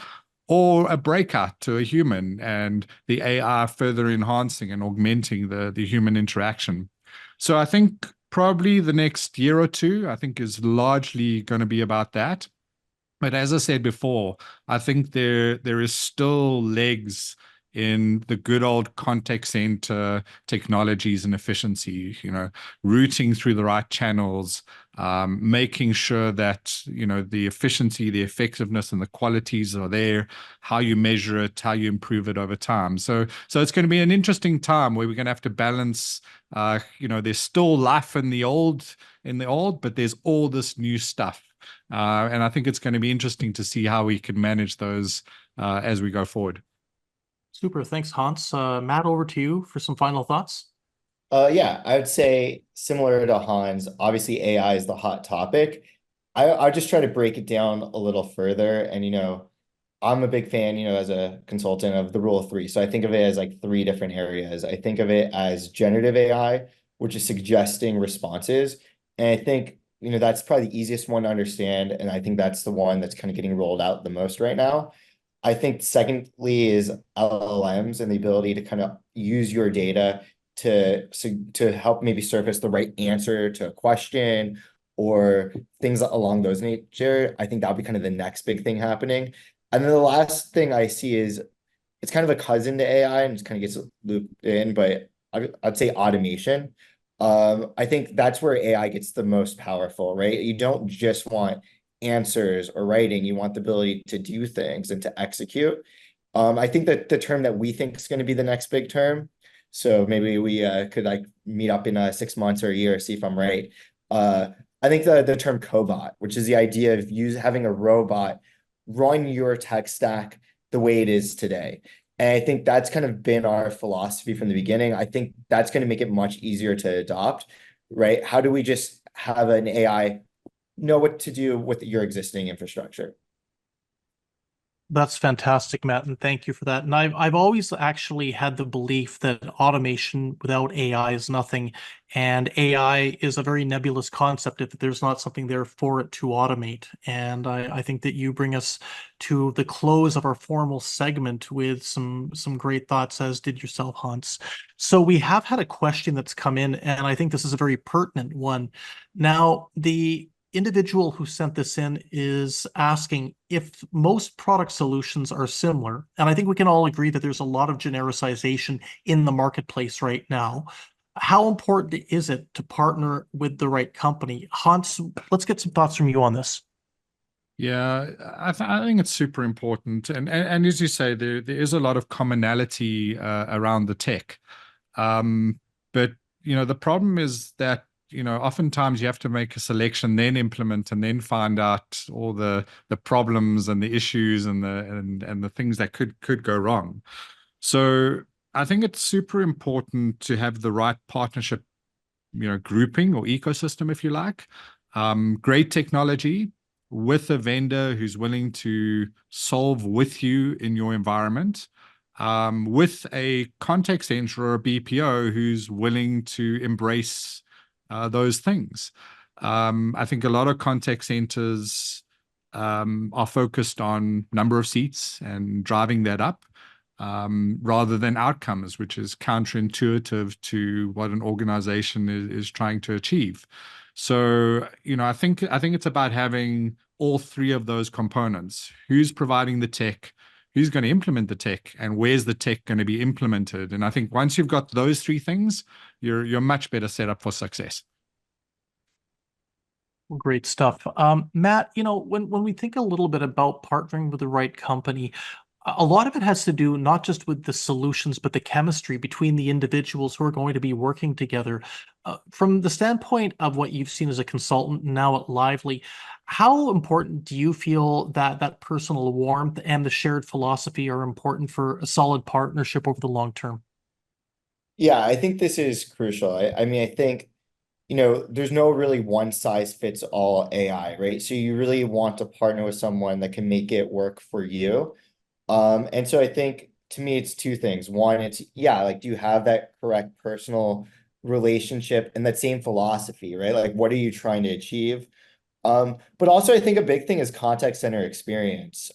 or a breakout to a human and the AI further enhancing and augmenting the human interaction. So I think probably the next year or two, I think, is largely going to be about that. But as I said before, I think there is still legs in the good old contact center technologies and efficiency, routing through the right channels, making sure that, the efficiency, the effectiveness, and the qualities are there, how you measure it, how you improve it over time. So it's going to be an interesting time where we're going to have to balance, there's still life in the old, but there's all this new stuff. And I think it's going to be interesting to see how we can manage those as we go forward. Super. Thanks, Hans. Matt, over to you for some final thoughts. Yeah, I would say similar to Hans, obviously AI is the hot topic. I'll just try to break it down a little further. And, I'm a big fan, as a consultant, of the rule of three. So I think of it as like three different areas. I think of it as generative AI, which is suggesting responses. And I think, that's probably the easiest one to understand. And I think that's the one that's kind of getting rolled out the most right now. I think secondly is LLMs and the ability to kind of use your data to help maybe surface the right answer to a question or things along those nature. I think that'll be kind of the next big thing happening. And then the last thing I see is, it's kind of a cousin to AI and just kind of gets looped in, but I'd say automation. I think that's where AI gets the most powerful, right? You don't just want answers or writing, you want the ability to do things and to execute. I think that the term that we think is going to be the next big term, so maybe we could like meet up in 6 months or a year, see if I'm right. I think the term cobot, which is the idea of having a robot run your tech stack the way it is today. And I think that's kind of been our philosophy from the beginning. I think that's going to make it much easier to adopt, right? How do we just have an AI know what to do with your existing infrastructure? That's fantastic, Matt, and thank you for that. And I've always actually had the belief that automation without AI is nothing, and AI is a very nebulous concept if there's not something there for it to automate. And I think that you bring us to the close of our formal segment with some great thoughts, as did yourself, Hans. So we have had a question that's come in, and I think this is a very pertinent one. Now, the individual who sent this in is asking if most product solutions are similar, and I think we can all agree that there's a lot of genericization in the marketplace right now. How important is it to partner with the right company? Hans, let's get some thoughts from you on this. Yeah, I think it's super important, and as you say, there is a lot of commonality around the tech, but the problem is that oftentimes you have to make a selection, then implement, and then find out all the problems and the issues and the things that could go wrong. So I think it's super important to have the right partnership, grouping or ecosystem, if you like. Great technology with a vendor who's willing to solve with you in your environment. With a contact center or a BPO who's willing to embrace those things. I think a lot of contact centers are focused on number of seats and driving that up rather than outcomes, which is counterintuitive to what an organization is trying to achieve. So, I think it's about having all three of those components. Who's providing the tech? Who's going to implement the tech, and where's the tech going to be implemented? And I think once you've got those three things, you're much better set up for success. Great stuff. Matt, when we think a little bit about partnering with the right company, a lot of it has to do not just with the solutions, but the chemistry between the individuals who are going to be working together. From the standpoint of what you've seen as a consultant now at Laivly, how important do you feel that personal warmth and the shared philosophy are important for a solid partnership over the long term? Yeah, I think this is crucial. I mean, I think, there's no really one size fits all AI, right? So you really want to partner with someone that can make it work for you. And so I think to me, it's two things. One, it's, like, do you have that correct personal relationship and that same philosophy, right? Like, what are you trying to achieve? But also I think a big thing is contact center experience.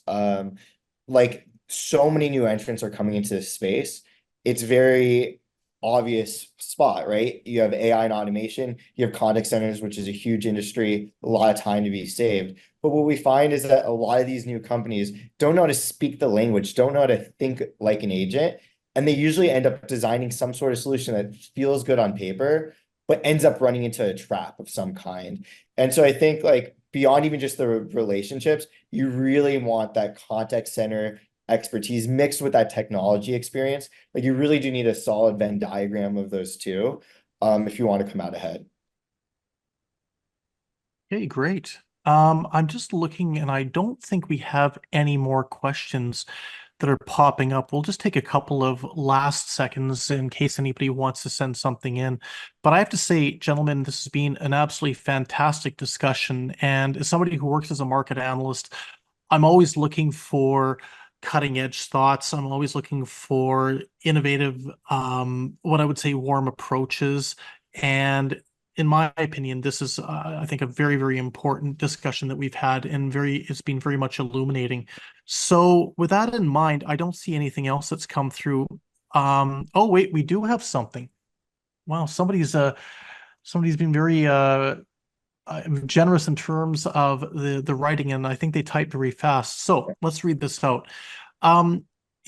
Like, so many new entrants are coming into this space. It's very obvious spot, right? You have AI and automation, you have contact centers, which is a huge industry, a lot of time to be saved. But what we find is that a lot of these new companies don't know how to speak the language, don't know how to think like an agent, and they usually end up designing some sort of solution that feels good on paper, but ends up running into a trap of some kind. And so I think, like, beyond even just the relationships, you really want that contact center expertise mixed with that technology experience. Like, you really do need a solid Venn diagram of those two if you want to come out ahead. Okay, great. I'm just looking, and I don't think we have any more questions that are popping up. We'll just take a couple of last seconds in case anybody wants to send something in. But I have to say, gentlemen, this has been an absolutely fantastic discussion. And as somebody who works as a market analyst, I'm always looking for cutting edge thoughts. I'm always looking for innovative, what I would say, warm approaches. And in my opinion, this is, I think, a very, very important discussion that we've had, and it's been very much illuminating. So with that in mind, I don't see anything else that's come through. Oh, wait, we do have something. Wow, somebody's been very generous in terms of the writing, and I think they typed very fast. So let's read this out.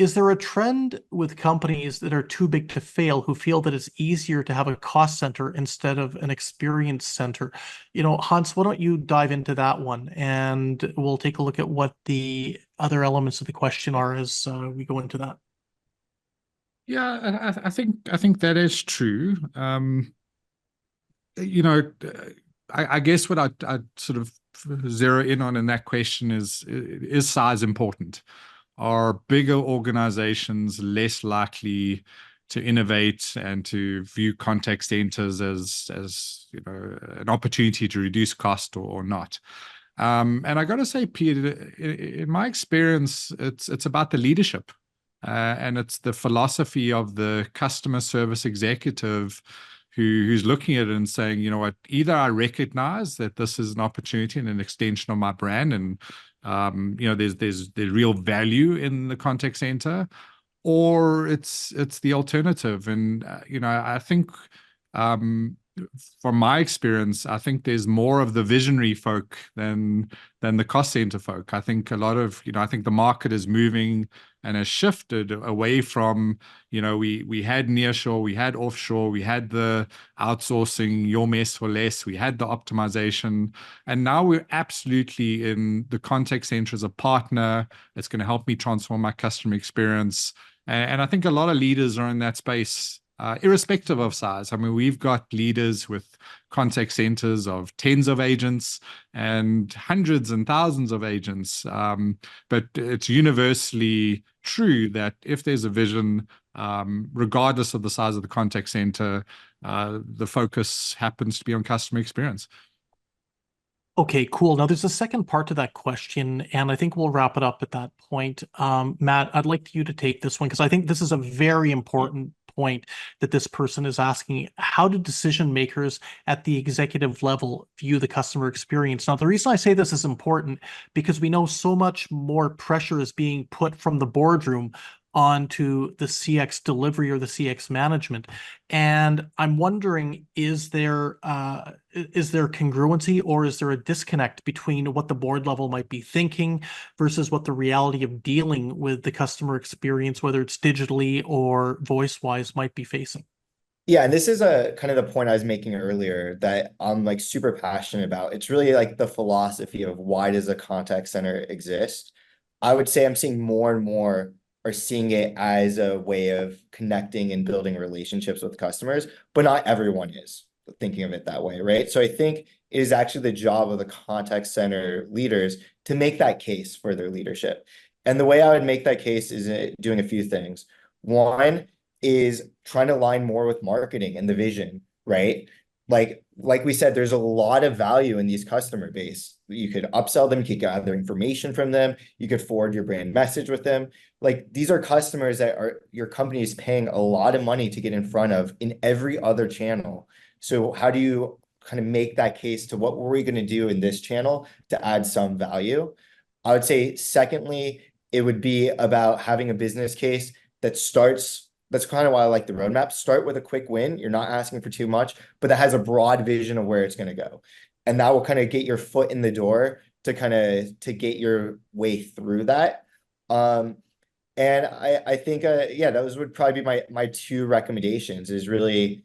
is there a trend with companies that are too big to fail who feel that it's easier to have a cost center instead of an experience center? Hans, why don't you dive into that one, and we'll take a look at what the other elements of the question are as we go into that. Yeah, I think that is true. I guess what I sort of zero in on in that question is size important? Are bigger organizations less likely to innovate and to view contact centers as an opportunity to reduce cost or not? And I got to say, Peter, in my experience, it's about the leadership. And it's the philosophy of the customer service executive who's looking at it and saying, you know what, either I recognize that this is an opportunity and an extension of my brand, and there's real value in the contact center, or it's the alternative. And I think from my experience, I think there's more of the visionary folk than the cost center folk. I think a lot of, I think the market is moving and has shifted away from, we had nearshore, we had offshore, we had the outsourcing, your mess for less, we had the optimization, and now we're absolutely in the contact center as a partner. It's going to help me transform my customer experience. And I think a lot of leaders are in that space, irrespective of size. I mean, we've got leaders with contact centers of tens of agents and hundreds and thousands of agents. But it's universally true that if there's a vision, regardless of the size of the contact center, the focus happens to be on customer experience. Okay, cool. Now there's a second part to that question, and I think we'll wrap it up at that point. Matt, I'd like you to take this one because I think this is a very important point that this person is asking. How do decision makers at the executive level view the customer experience? Now, the reason I say this is important because we know so much more pressure is being put from the boardroom onto the CX delivery or the CX management. And I'm wondering, is there congruency or is there a disconnect between what the board level might be thinking versus what the reality of dealing with the customer experience, whether it's digitally or voice-wise, might be facing? Yeah, and this is a kind of the point I was making earlier that I'm like super passionate about. It's really like the philosophy of why does a contact center exist? I would say I'm seeing more and more are seeing it as a way of connecting and building relationships with customers, but not everyone is thinking of it that way, right? So I think it is actually the job of the contact center leaders to make that case for their leadership. And the way I would make that case is doing a few things. One is trying to align more with marketing and the vision, right? Like we said, there's a lot of value in these customer base. You could upsell them, you could gather information from them, you could forward your brand message with them. Like these are customers that are your company is paying a lot of money to get in front of in every other channel. So how do you kind of make that case to what were we going to do in this channel to add some value? I would say, secondly, it would be about having a business case that starts. That's kind of why I like the roadmap. Start with a quick win. You're not asking for too much, but that has a broad vision of where it's going to go. And that will kind of get your foot in the door to get your way through that. And I think, yeah, those would probably be my two recommendations is really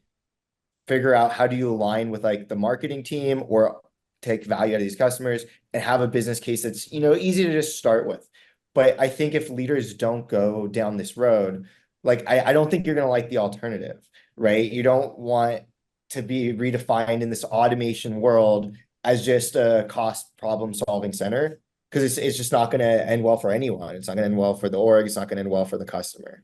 figure out how do you align with like the marketing team or take value out of these customers and have a business case that's, easy to just start with. But I think if leaders don't go down this road, like I don't think you're going to like the alternative, right? You don't want to be redefined in this automation world as just a cost problem solving center because it's just not going to end well for anyone. It's not going to end well for the org. It's not going to end well for the customer.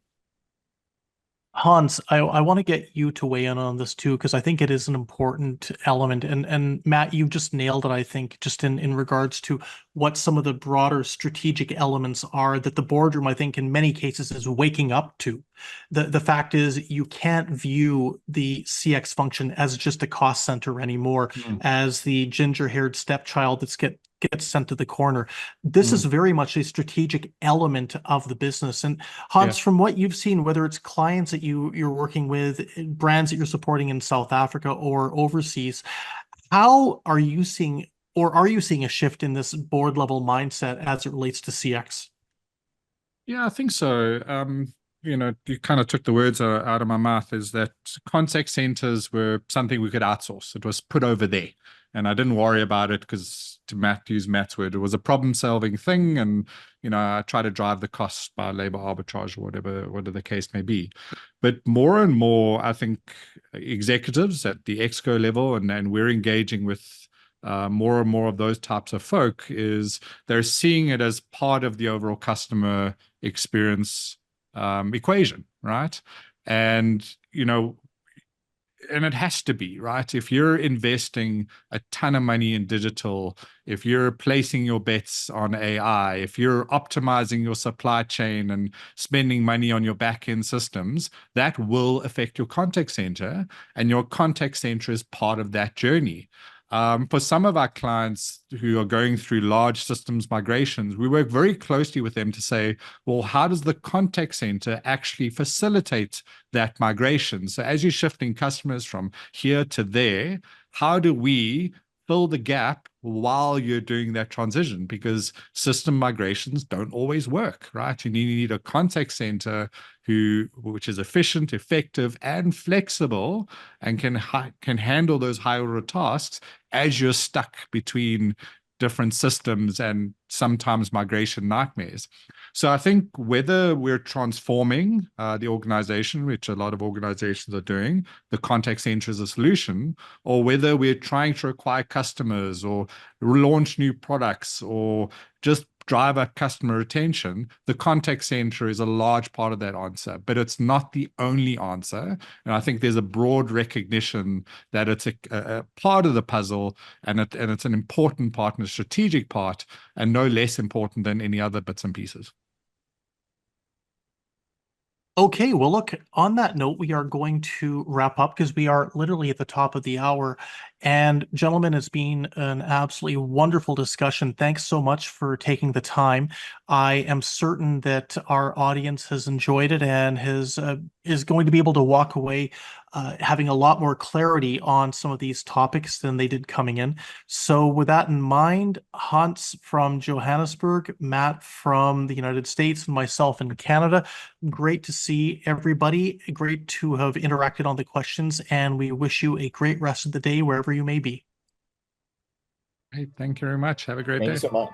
Hans, I want to get you to weigh in on this too, because I think it is an important element. And Matt, you've just nailed it, I think, just in regards to what some of the broader strategic elements are that the boardroom, I think, in many cases is waking up to. The fact is you can't view the CX function as just a cost center anymore, as the ginger-haired stepchild gets sent to the corner. This is very much a strategic element of the business. And Hans, from what you've seen, whether it's clients that you're working with, brands that you're supporting in South Africa or overseas, how are you seeing, or are you seeing a shift in this board level mindset as it relates to CX? Yeah, I think so. You kind of took the words out of my mouth, is that contact centers were something we could outsource. It was put over there. And I didn't worry about it because, to use Matt's word, it was a problem-solving thing. And, I try to drive the costs by labor arbitrage or whatever the case may be. But more and more, I think executives at the exco level, and we're engaging with more and more of those types of folk, is they're seeing it as part of the overall customer experience equation, right? And and it has to be, right? If you're investing a ton of money in digital, if you're placing your bets on AI, if you're optimizing your supply chain and spending money on your back-end systems, that will affect your contact center, and your contact center is part of that journey. For some of our clients who are going through large systems migrations, we work very closely with them to say, well, how does the contact center actually facilitate that migration? So as you're shifting customers from here to there, how do we fill the gap while you're doing that transition? Because system migrations don't always work, right? You need a contact center which is efficient, effective, and flexible, and can handle those high order tasks as you're stuck between different systems and sometimes migration nightmares. So I think whether we're transforming the organization, which a lot of organizations are doing, the contact center as a solution, or whether we're trying to acquire customers or launch new products or just drive up customer retention, the contact center is a large part of that answer, but it's not the only answer. And I think there's a broad recognition that it's a part of the puzzle, and it's an important part and a strategic part, and no less important than any other bits and pieces. Okay, well, look, on that note, we are going to wrap up because we are literally at the top of the hour. And gentlemen, it's been an absolutely wonderful discussion. Thanks so much for taking the time. I am certain that our audience has enjoyed it and is going to be able to walk away having a lot more clarity on some of these topics than they did coming in. So with that in mind, Hans from Johannesburg, Matt from the United States, and myself in Canada, great to see everybody. Great to have interacted on the questions, and we wish you a great rest of the day wherever you may be. Hey, thank you very much. Have a great day. Thanks so much.